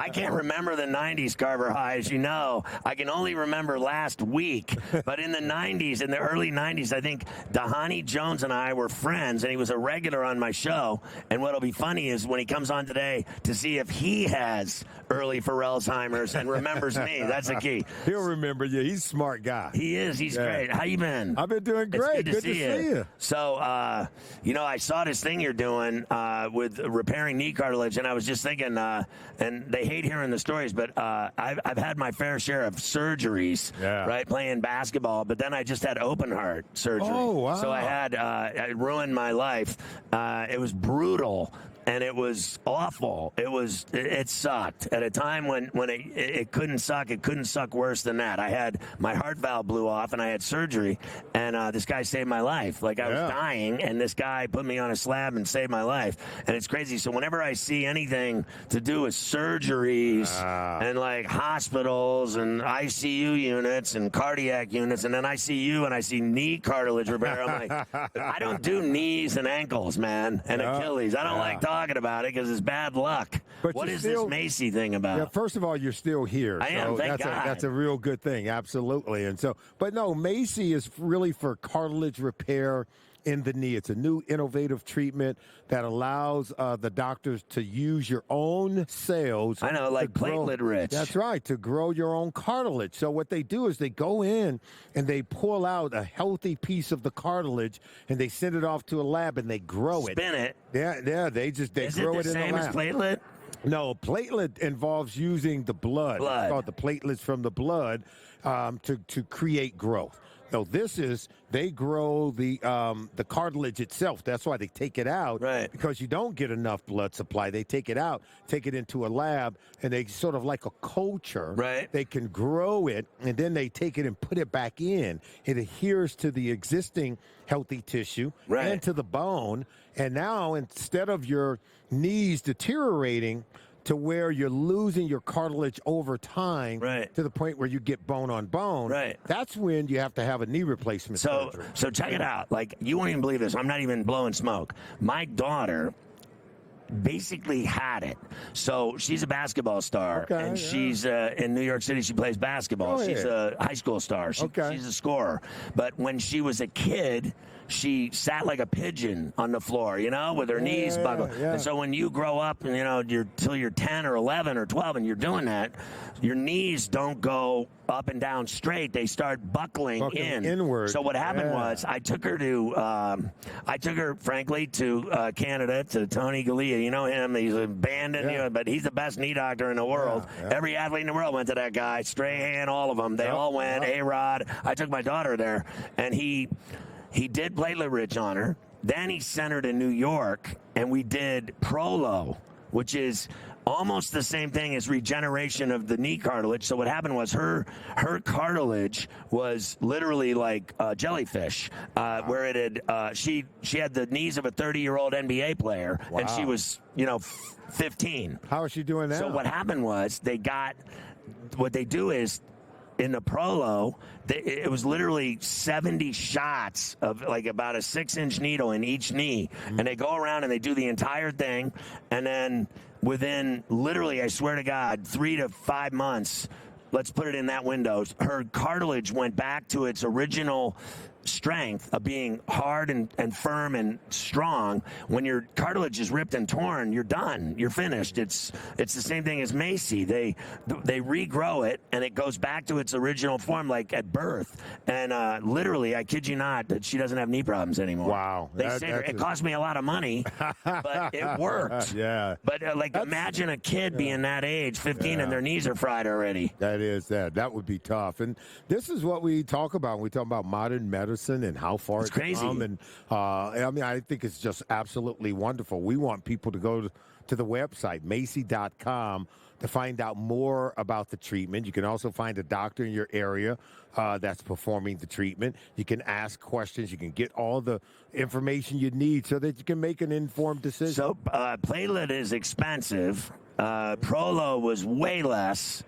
I can't remember the 90s, Carver High, as you know. I can only remember last week. But in the 90s, in the early 90s, I think Dahani Jones and I were friends, and he was a regular on my show. And what'll be funny is when he comes on today to see if he has early Alzheimer's and remembers me. That's the key. He'll remember you. He's a smart guy. He is. He's great. How you been? I've been doing great. Good to see you. So, I saw this thing you're doing with repairing knee cartilage, and I was just thinking, and they hate hearing the stories, but I've had my fair share of surgeries, right, playing basketball, but then I just had open heart surgery. Oh, wow. So I had, it ruined my life. It was brutal. And it was awful. It sucked at a time when it couldn't suck. It couldn't suck worse than that. I had my heart valve blew off, and I had surgery. And this guy saved my life. Like I was dying, and this guy put me on a slab and saved my life. And it's crazy. So whenever I see anything to do with surgeries and like hospitals and ICU units and cardiac units, and then I see you and I see knee cartilage repair, I'm like, I don't do knees and ankles, man, and Achilles. I don't like talking about it because it's bad luck. But what is this Macy thing about? Yeah, first of all, you're still here. I am, thank God. That's a real good thing, absolutely. And so, but no, Macy is really for cartilage repair in the knee. It's a new innovative treatment that allows the doctors to use your own cells. I know, like platelet rich. That's right, to grow your own cartilage. So what they do is they go in and they pull out a healthy piece of the cartilage and they send it off to a lab and they grow it. Spin it. Yeah, they grow it in the lab. Is it the same as platelet? No, platelet involves using the blood. It's called the platelets from the blood to create growth. No, they grow the cartilage itself. That's why they take it out, right? Because you don't get enough blood supply. They take it out, take it into a lab, and they sort of like a culture. Right. They can grow it, and then they take it and put it back in. It adheres to the existing healthy tissue and to the bone. And now, instead of your knees deteriorating to where you're losing your cartilage over time to the point where you get bone on bone, that's when you have to have a knee replacement surgery. So check it out. Like, you won't even believe this. I'm not even blowing smoke. My daughter basically had it. So she's a basketball star, and she's in New York City. She plays basketball. She's a high school star. She's a scorer. But when she was a kid, she sat like a pigeon on the floor, with her knees buckled. And so when you grow up, and till you're 10 or 11 or 12, and you're doing that, your knees don't go up and down straight. They start buckling inward. So what happened was I took her frankly to Canada, to Tony Galea. You know him. He's abandoned, but he's the best knee doctor in the world. Every athlete in the world went to that guy. Strahan, all of them. They all went. A-Rod. I took my daughter there, and he did platelet rich on her. Then he sent her to New York, and we did Prolo, which is almost the same thing as regeneration of the knee cartilage. So what happened was her cartilage was literally like jellyfish, where it had she had the knees of a 30-year-old NBA player, and she was 15. How is she doing now? So what happened was what they do is, in the Prolo, it was literally 70 shots of like about a 6-inch needle in each knee. And they go around and they do the entire thing. And then within literally, I swear to God, 3 to 5 months, let's put it in that window, her cartilage went back to its original strength of being hard and firm and strong. When your cartilage is ripped and torn, you're done. You're finished. It's the same thing as Macy. They regrow it, and it goes back to its original form, like at birth. And literally, I kid you not, that she doesn't have knee problems anymore. Wow. It cost me a lot of money, but it worked. But imagine a kid being that age, 15, and their knees are fried already. That would be tough. And this is what we talk about when we talk about modern medicine and how far it's crazy. Come. And I think it's just absolutely wonderful. We want people to go to the website, Macy.com, to find out more about the treatment. You can also find a doctor in your area that's performing the treatment. You can ask questions. You can get all the information you need so that you can make an informed decision. So platelet is expensive. Prolo was way less.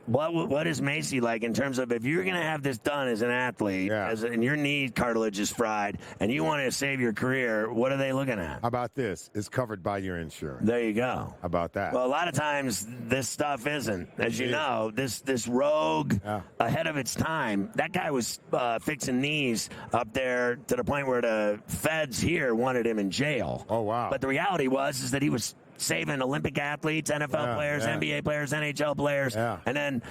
What is Macy like in terms of if you're going to have this done as an athlete, and your knee cartilage is fried, and you want to save your career, what are they looking at? How about this? It's covered by your insurance. There you go. How about that? Well, a lot of times this stuff isn't. As you know, this rogue ahead of its time. That guy was fixing knees up there to the point where the feds here wanted him in jail. Oh wow! But the reality is that he was saving Olympic athletes, NFL players, NBA players, NHL players, and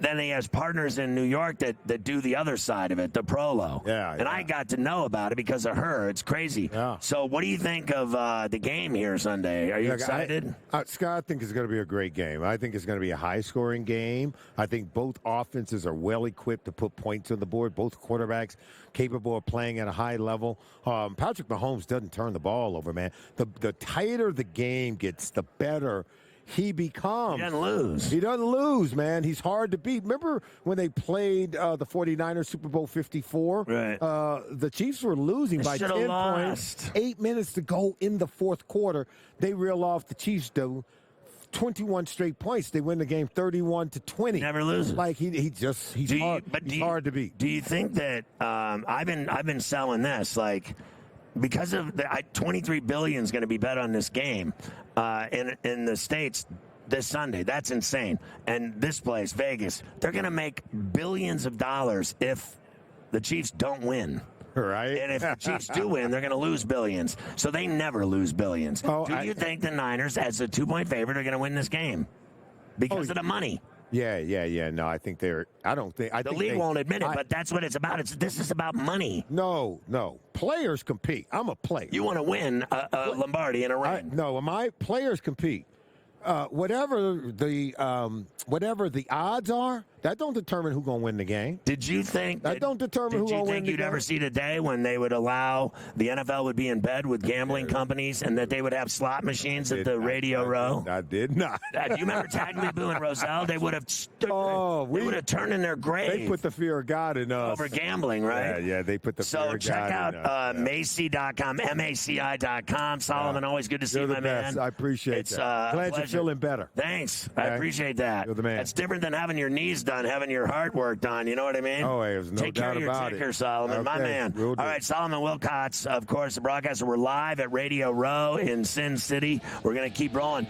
then he has partners in New York that do the other side of it, the prolo. And I got to know about it because of her. It's crazy. So what do you think of the game here Sunday? Are you excited? Scott, I think it's going to be a great game. I think it's going to be a high-scoring game. I think both offenses are well-equipped to put points on the board, both quarterbacks capable of playing at a high level. Patrick Mahomes doesn't turn the ball over, man. The tighter the game gets, the better he becomes. He doesn't lose. He doesn't lose, man. He's hard to beat. Remember when they played the 49ers Super Bowl 54? Right. The Chiefs were losing by 10 points. 8 minutes to go in the fourth quarter. They reel off the Chiefs, though. 21 straight points. They win the game 31-20. Never loses. Like he's hard to beat. Do you think that I've been selling this like because of the 23 billion is going to be bet on this game in the States this Sunday. That's insane. And this place, Vegas, they're going to make billions of dollars if the Chiefs don't win. Right. And if the Chiefs do win, they're going to lose billions. So they never lose billions. Do you think the Niners, as a 2-point favorite, are going to win this game because of the money? Yeah. No, I think they're. I don't think. The league won't admit it, but that's what it's about. This is about money. No. Players compete. I'm a player. You want to win a Lombardi in a ring. No, my players compete. Whatever the odds are, that don't determine who's going to win the game. Did you think that don't determine who's going to win the game? Did you think you'd ever see the day when they would allow the NFL would be in bed with gambling companies and that they would have slot machines at the Radio Row? I did not. Do you remember Tagliabue and Roselle? They would have they would have turned in their grave. They put the fear of God in us. Over gambling, right? Yeah, they put the fear of God in us. So check out Macy.com, MACI.com. Solomon, always good to see you, my man. I appreciate that. Glad you're feeling better. Thanks. I appreciate that. You're the man. That's different than having your knees done, having your heart work done. You know what I mean? Oh, there's no Take care doubt of your about ticker, it. Solomon. My man. All right, Solomon Wilcots, of course, the broadcaster. We're live at Radio Row in Sin City. We're going to keep rolling.